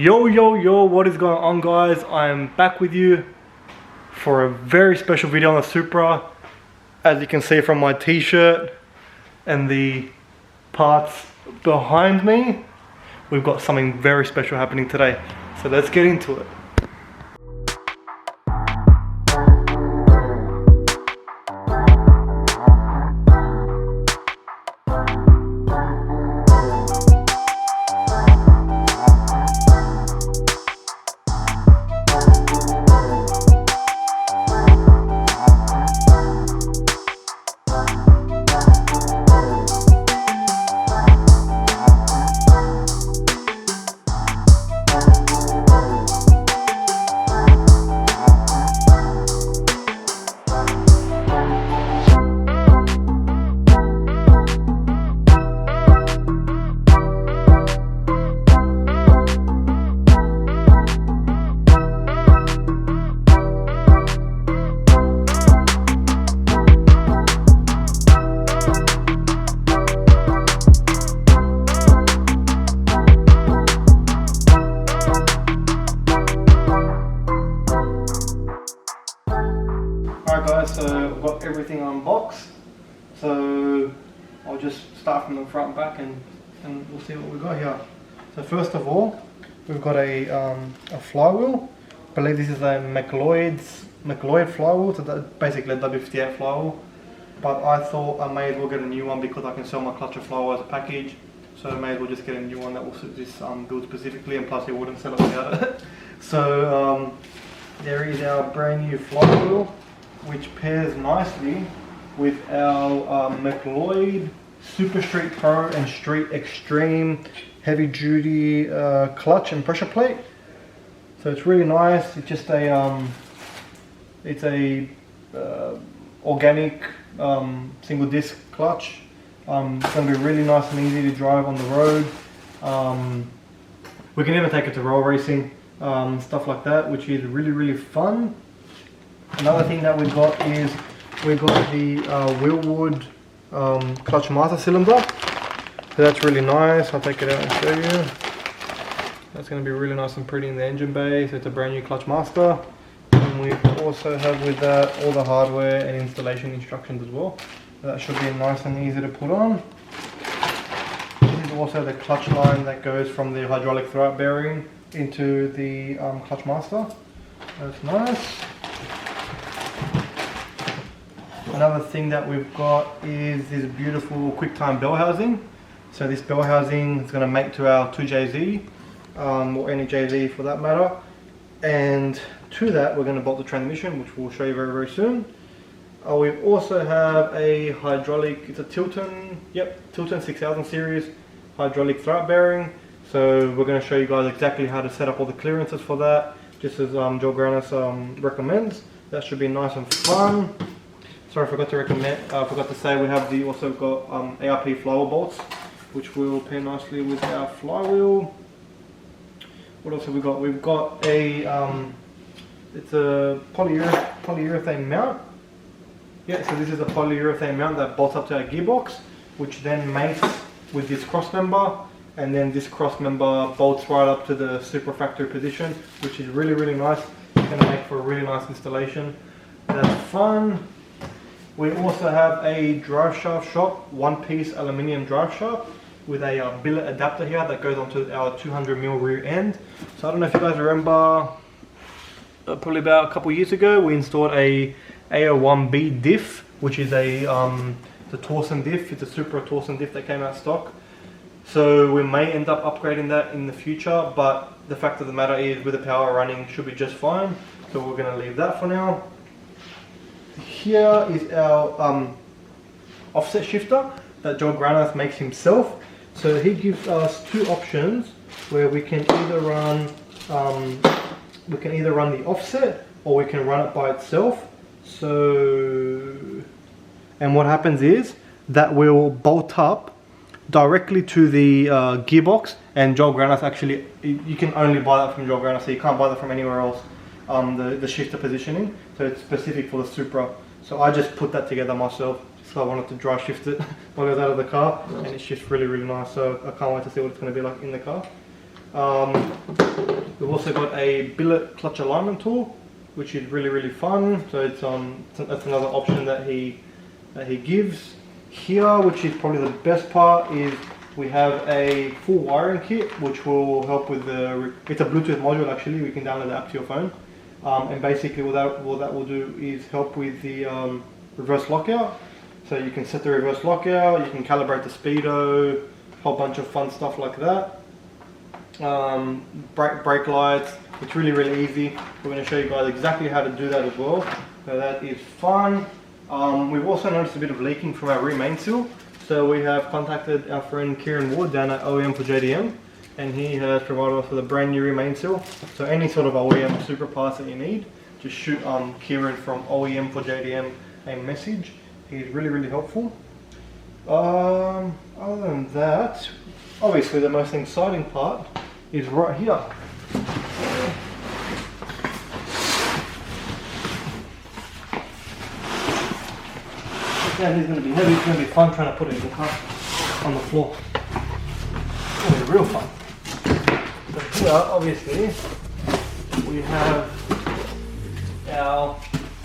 Yo, what is going on, guys? I am back with you for a very special video on the Supra. As you can see from my t-shirt and the parts behind me, we've got something very special happening today. So let's get into it. Alright guys, so I've got everything unboxed, so I'll just start from the front and back and we'll see what we've got here. So first of all, we've got a flywheel. I believe this is a McLeod flywheel, so that's basically a W58 flywheel. But I thought I may as well get a new one because I can sell my clutch of flywheel as a package. So I may as well just get a new one that will suit this build specifically, and plus it wouldn't sell it without it. So there is our brand new flywheel, which pairs nicely with our McLeod Super Street Pro and Street Extreme heavy duty clutch and pressure plate. So it's really nice. It's just a organic single disc clutch. It's going to be really nice and easy to drive on the road. We can even take it to roll racing, stuff like that, which is really fun. Another thing that we've got is we've got the Wheelwood clutch master cylinder. So that's really nice. I'll take it out and show you. That's going to be really nice and pretty in the engine bay. So it's a brand new clutch master. And we also have with that all the hardware and installation instructions as well. So that should be nice and easy to put on. This is also the clutch line that goes from the hydraulic throwout bearing into the clutch master. That's nice. Another thing that we've got is this beautiful QuickTime bell housing. So this bell housing is going to mate to our 2JZ, or any JZ for that matter. And to that we're going to bolt the transmission, which we'll show you very soon. We also have a hydraulic, it's a Tilton 6000 series hydraulic throwout bearing. So we're going to show you guys exactly how to set up all the clearances for that, just as Joe GRANNAS recommends. That should be nice and fun. Sorry, I forgot to say we have also got ARP flywheel bolts, which will pair nicely with our flywheel. What else have we got? We've got a it's a polyurethane mount. Yeah, so this is a polyurethane mount that bolts up to our gearbox, which then mates with this cross member, and then this cross member bolts right up to the Supra factory position, which is really nice. It's going to make for a really nice installation. That's fun. We also have a drive shaft shop, one-piece aluminium drive shaft with a billet adapter here that goes onto our 200mm rear end. So I don't know if you guys remember, probably about a couple years ago, we installed a AO1B diff, which is the Torsen diff. It's a Supra Torsen diff that came out stock. So we may end up upgrading that in the future, but the fact of the matter is with the power running should be just fine. So we're going to leave that for now. Here is our offset shifter that Joe GRANNAS makes himself. So he gives us two options where we can either run the offset, or we can run it by itself. So, and what happens is that will bolt up directly to the gearbox, and Joe GRANNAS actually, you can only buy that from Joe GRANNAS, so you can't buy that from anywhere else. The shifter positioning, so it's specific for the Supra. So I just put that together myself, so I wanted to dry shift it while I was out of the car, and it shifts really nice. So I can't wait to see what it's going to be like in the car. We've also got a billet clutch alignment tool, which is really fun. So that's another option that he gives. Here, which is probably the best part, is we have a full wiring kit, which will help with it's a Bluetooth module actually. We can download the app to your phone, and basically what that will do is help with the reverse lockout. So you can set the reverse lockout, you can calibrate the speedo, a whole bunch of fun stuff like that. Brake lights. It's really easy. We're going to show you guys exactly how to do that as well. So that is fun. We've also noticed a bit of leaking from our rear main seal. So we have contacted our friend Kieran Wood down at OEM for JDM, and he has provided us with a brand new rear main seal. So any sort of OEM or Supra parts that you need, just shoot Kieran from OEM for JDM a message. He's really helpful. Other than that, obviously the most exciting part is right here. He's going to be heavy. It's going to be fun trying to put it in the car on the floor. It's going to be real fun. So here, obviously, we have our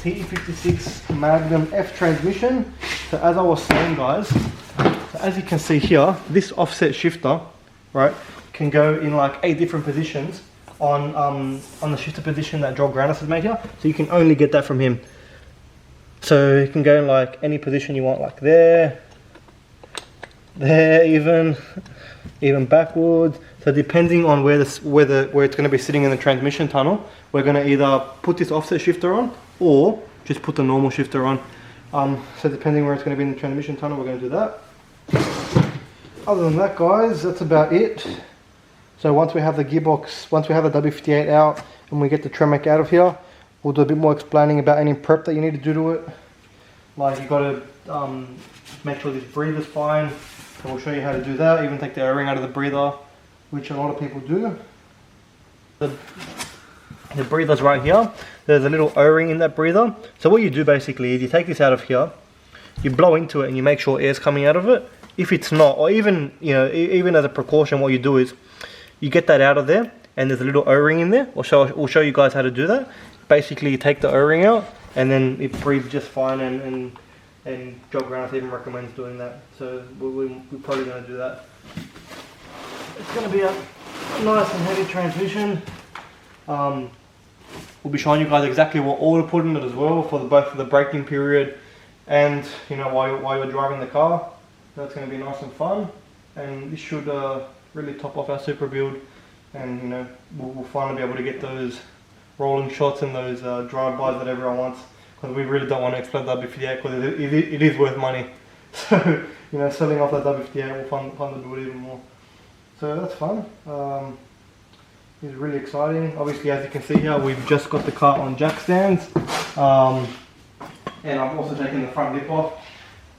T56 MAGNUM F transmission. So as I was saying, guys, so as you can see here, this offset shifter, right, can go in like 8 different positions on the shifter position that GRANNAS has made here. So you can only get that from him. So you can go in like any position you want, like there, even backwards. So depending on where it's going to be sitting in the transmission tunnel, we're going to either put this offset shifter on or just put the normal shifter on. So depending where it's going to be in the transmission tunnel, we're going to do that. Other than that, guys, that's about it. So once we have the gearbox, once we have the W58 out and we get the Tremec out of here, we'll do a bit more explaining about any prep that you need to do to it. Like you got to make sure this breather's fine. So we'll show you how to do that. Even take the O-ring out of the breather, which a lot of people do. The breather's right here. There's a little O-ring in that breather. So what you do basically is you take this out of here, you blow into it and you make sure air's coming out of it. If it's not, or even, you know, even as a precaution, what you do is you get that out of there and there's a little O-ring in there. We'll show you guys how to do that. Basically you take the O-ring out and then it breathes just fine, and GRANNAS even recommends doing that. So we're probably going to do that. It's going to be a nice and heavy transmission. We'll be showing you guys exactly what oil to put in it as well for both for the braking period and, you know, while you're driving the car. That's going to be nice and fun, and this should really top off our Supra build, and you know we'll finally be able to get those rolling shots and those drive-bys that everyone wants, because we really don't want to explode that W58 because it is worth money. So you know, selling off that W58 will fund to do it even more. So that's fun. It's really exciting. Obviously, as you can see here, we've just got the car on jack stands, and I've also taken the front lip off.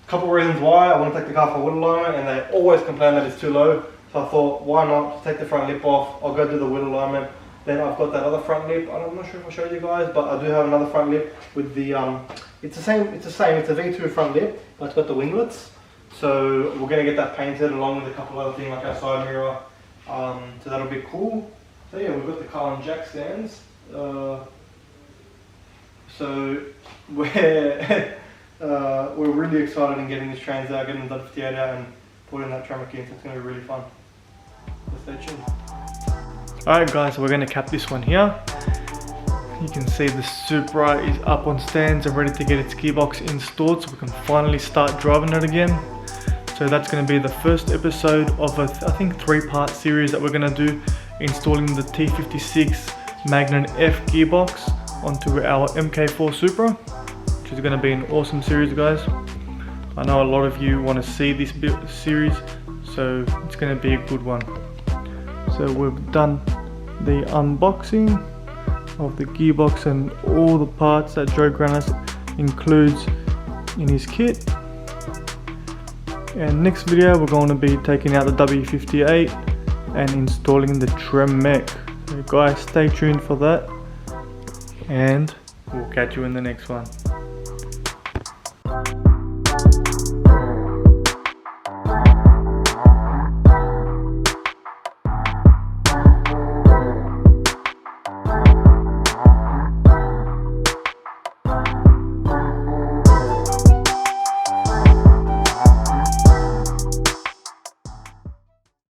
A couple of reasons why. I want to take the car for wood alignment, and they always complain that it's too low. So I thought, why not take the front lip off? I'll go do the wood alignment. Then I've got that other front lip. I'm not sure if I showed you guys, but I do have another front lip with the it's the same. It's a V2 front lip, but it's got the winglets. So we're gonna get that painted along with a couple of other things like our side mirror. So that'll be cool. So yeah, we've got the car on jack stands. So we're really excited in getting this trans out, getting the W58 out and putting that Tremec in. So it's going to be really fun. So stay tuned. Alright guys, so we're going to cap this one here. You can see the Supra is up on stands and ready to get its gearbox installed, so we can finally start driving it again. So that's going to be the first episode of a, I think, 3-part series that we're going to do, installing the T56 MAGNUM F gearbox onto our MK4 Supra, which is going to be an awesome series, guys. I know a lot of you want to see this series, so it's going to be a good one. So we've done the unboxing of the gearbox and all the parts that GRANNAS includes in his kit. And next video we're going to be taking out the W58 and installing the Tremec. So guys, stay tuned for that, and we'll catch you in the next one.